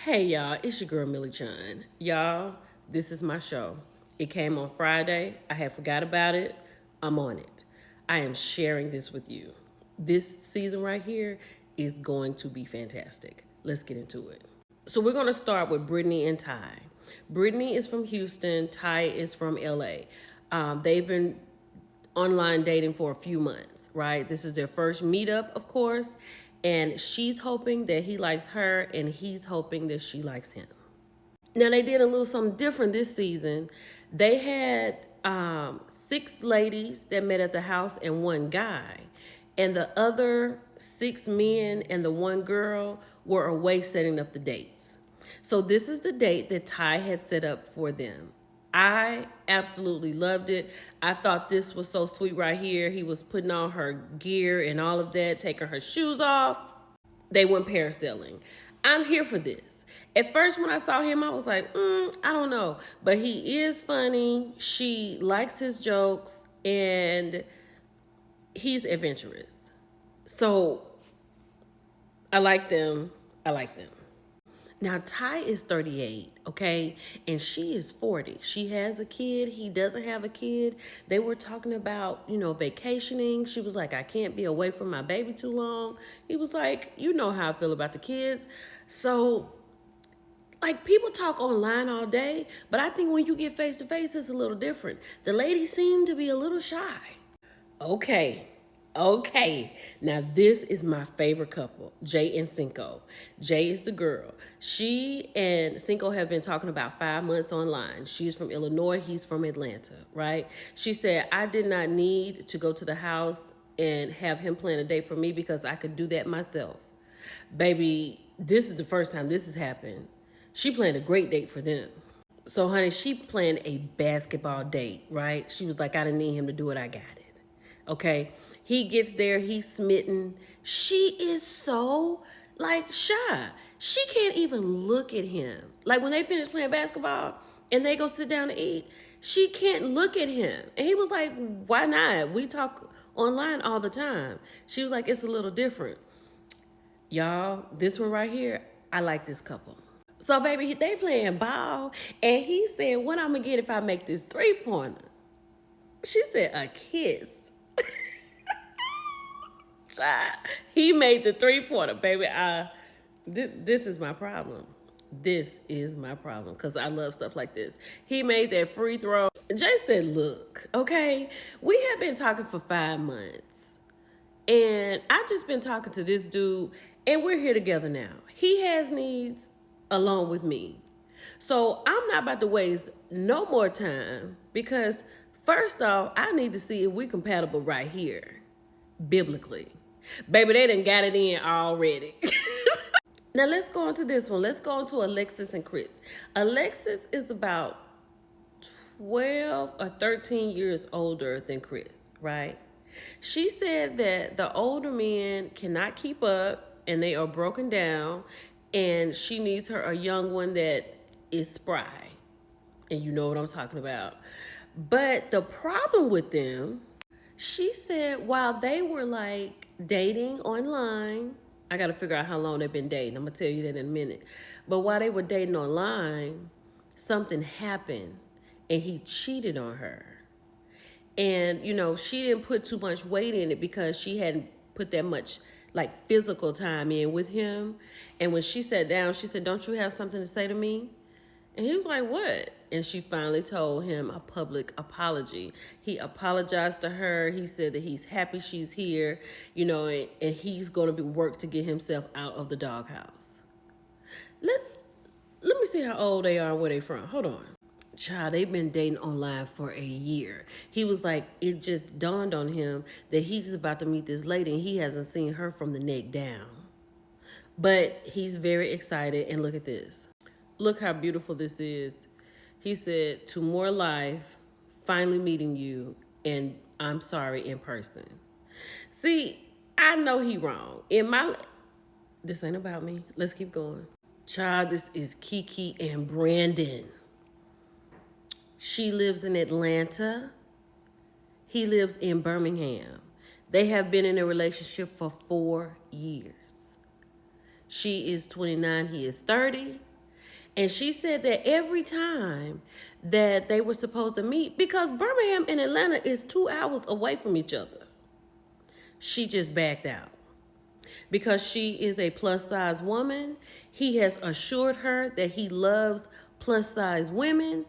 Hey y'all, it's your girl Millie Chun. Y'all, this is my show. It came on Friday. I had forgot about it. I'm on it. I am sharing this with you. This season right here is going to be fantastic. Let's get into it. So we're going to start with Brittany and Ty. Brittany is from Houston. Ty is from LA. They've been online dating for a few months, right? This is their first meetup, of course, and she's hoping that he likes her and he's hoping that she likes him. Now, they did a little something different this season. They had six ladies that met at the house and one guy, and the other six men and the one girl were away setting up the dates. So this is the date that Ty had set up for them. I absolutely loved it. I thought this was so sweet right here. He was putting on her gear and all of that, taking her shoes off. They went parasailing. I'm here for this. At first, when I saw him, I was like, I don't know. But he is funny. She likes his jokes, and he's adventurous. So I like them. I like them. Now, Ty is 38, okay? And she is 40. She has a kid. He doesn't have a kid. They were talking about, vacationing. She was like, I can't be away from my baby too long. He was like, you know how I feel about the kids. So, like, people talk online all day, but I think when you get face to face, it's a little different. The ladies seem to be a little shy. Okay. Now this is my favorite couple, Jay and Cinco. Jay is the girl. She and Cinco have been talking about 5 months online. She's from Illinois, he's from Atlanta, right? She said, I did not need to go to the house and have him plan a date for me because I could do that myself. Baby, this is the first time this has happened. She planned a great date for them. So, honey, she planned a basketball date, right? She was like, I didn't need him to do it. I got it. Okay. He gets there. He's smitten. She is so, like, shy. She can't even look at him. Like, when they finish playing basketball and they go sit down to eat, she can't look at him. And he was like, why not? We talk online all the time. She was like, it's a little different. Y'all, this one right here, I like this couple. So, baby, they playing ball, and he said, what I'm going to get if I make this three-pointer? She said, a kiss. He made the three-pointer, baby. This is my problem. This is my problem, because I love stuff like this. He made that free throw. Jay said, look, okay, we have been talking for 5 months, and I just been talking to this dude, and we're here together now. He has needs along with me. So I'm not about to waste no more time, because first off, I need to see if we compatible right here, biblically. Baby, they done got it in already. Now let's go on to this one. Let's go on to Alexis and Chris. Alexis is about 12 or 13 years older than Chris, right? She said that the older men cannot keep up and they are broken down, and she needs her a young one that is spry. And you know what I'm talking about. But the problem with them, she said, while they were like dating online, I got to figure out how long they've been dating. I'm going to tell you that in a minute. But while they were dating online, something happened and he cheated on her. And, she didn't put too much weight in it because she hadn't put that much like physical time in with him. And when she sat down, she said, don't you have something to say to me? And he was like, what? And she finally told him a public apology. He apologized to her. He said that he's happy she's here, and he's going to work to get himself out of the doghouse. Let me see how old they are and where they from. Hold on. Child, they've been dating online for a year. He was like, it just dawned on him that he's about to meet this lady and he hasn't seen her from the neck down. But he's very excited, and look at this. Look how beautiful this is. He said, to more life, finally meeting you, and I'm sorry in person. See, I know he wrong. This ain't about me. Let's keep going. Child, this is Kiki and Brandon. She lives in Atlanta. He lives in Birmingham. They have been in a relationship for 4 years. She is 29, he is 30. And she said that every time that they were supposed to meet, because Birmingham and Atlanta is 2 hours away from each other, she just backed out. Because she is a plus size woman, he has assured her that he loves plus size women.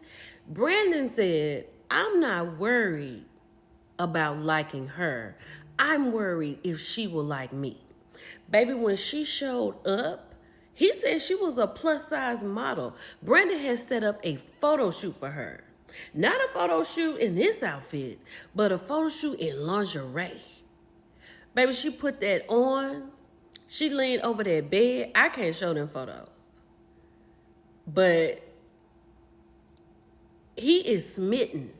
Brandon said, I'm not worried about liking her. I'm worried if she will like me. Baby, when she showed up, he said she was a plus size model. Brandon has set up a photo shoot for her. Not a photo shoot in this outfit, but a photo shoot in lingerie. Baby, she put that on. She leaned over that bed. I can't show them photos. But he is smitten.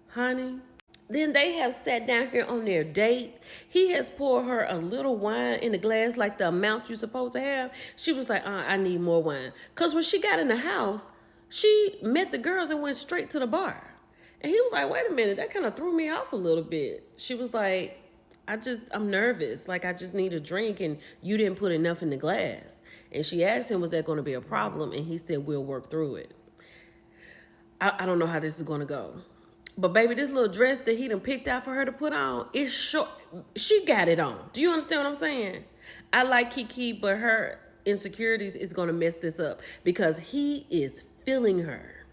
Honey. Then they have sat down here on their date. He has poured her a little wine in the glass, like the amount you're supposed to have. She was like, I need more wine. Because when she got in the house, she met the girls and went straight to the bar. And he was like, wait a minute, that kind of threw me off a little bit. She was like, I'm nervous. Like, I just need a drink and you didn't put enough in the glass. And she asked him, was that going to be a problem? And he said, we'll work through it. I don't know how this is going to go. But baby, this little dress that he done picked out for her to put on, it's short. She got it on. Do you understand what I'm saying? I like Kiki, but her insecurities is going to mess this up because he is feeling her.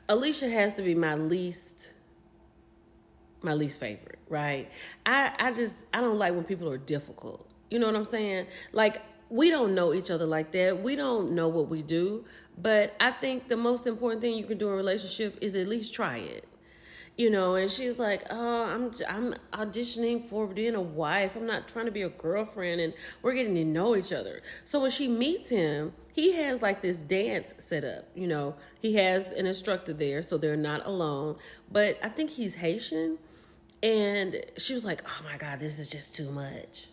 Alicia has to be my least favorite, right? I don't like when people are difficult. You know what I'm saying? Like, we don't know each other like that. We don't know what we do. But I think the most important thing you can do in a relationship is at least try it. You know, and she's like, oh, I'm auditioning for being a wife. I'm not trying to be a girlfriend, and we're getting to know each other. So when she meets him, he has like this dance set up. You know, he has an instructor there, so they're not alone. But I think he's Haitian. And she was like, oh my God, this is just too much.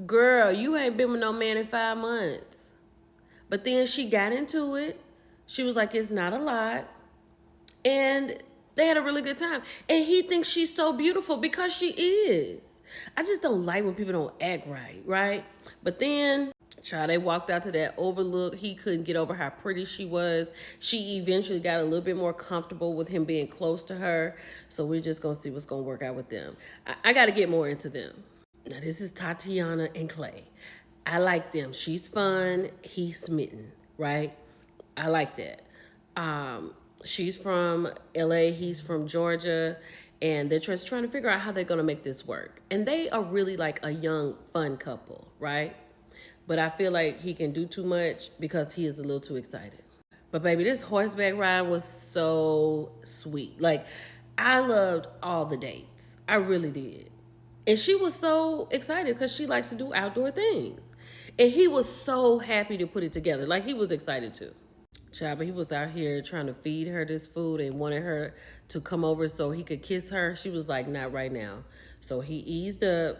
Girl, you ain't been with no man in 5 months. But then she got into it. She was like, it's not a lot. And they had a really good time. And he thinks she's so beautiful because she is. I just don't like when people don't act right, right? But then, child, they walked out to that overlook. He couldn't get over how pretty she was. She eventually got a little bit more comfortable with him being close to her. So we're just going to see what's going to work out with them. I got to get more into them. Now, this is Tatiana and Clay. I like them. She's fun. He's smitten, right? I like that. She's from LA, he's from Georgia, and they're just trying to figure out how they're going to make this work. And they are really like a young, fun couple, right? But I feel like he can do too much because he is a little too excited. But baby, this horseback ride was so sweet. Like, I loved all the dates. I really did. And she was so excited because she likes to do outdoor things. And he was so happy to put it together. Like, he was excited too. Child, but he was out here trying to feed her this food and wanted her to come over so he could kiss her. She was like, not right now. So he eased up,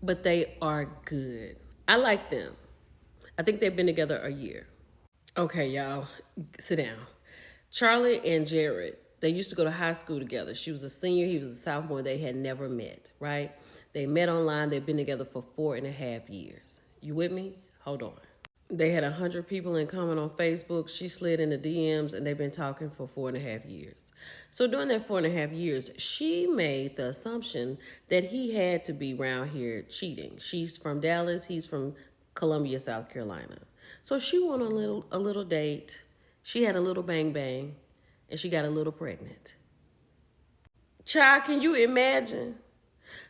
but they are good. I like them. I think they've been together a year. Okay, y'all, sit down. Charlie and Jared, they used to go to high school together. She was a senior, he was a sophomore. They had never met, right? They met online. They've been together for 4.5 years. You with me? Hold on. They had 100 people in common on Facebook. She slid in the DMs, and they've been talking for 4.5 years. So during that 4.5 years, she made the assumption that he had to be around here cheating. She's from Dallas. He's from Columbia, South Carolina. So she went on a little date. She had a little bang bang, and she got a little pregnant. Child, can you imagine?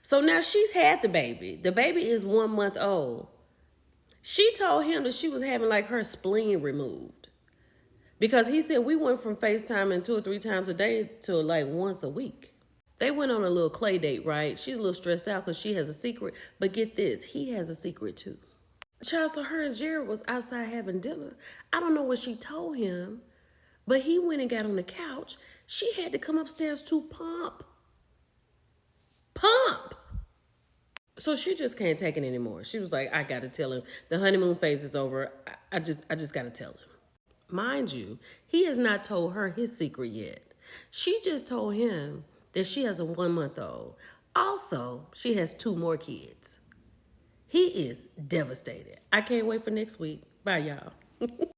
So now she's had the baby. The baby is 1 month old. She told him that she was having like her spleen removed because he said we went from FaceTiming 2 or 3 times a day to like once a week. They went on a little clay date, right? She's a little stressed out because she has a secret. But get this, he has a secret too. Child, so her and Jared was outside having dinner. I don't know what she told him, but he went and got on the couch. She had to come upstairs to pump. So she just can't take it anymore. She was like, I gotta tell him. The honeymoon phase is over. I just gotta tell him. Mind you, he has not told her his secret yet. She just told him that she has a 1-month-old. Also, she has 2 more kids. He is devastated. I can't wait for next week. Bye, y'all.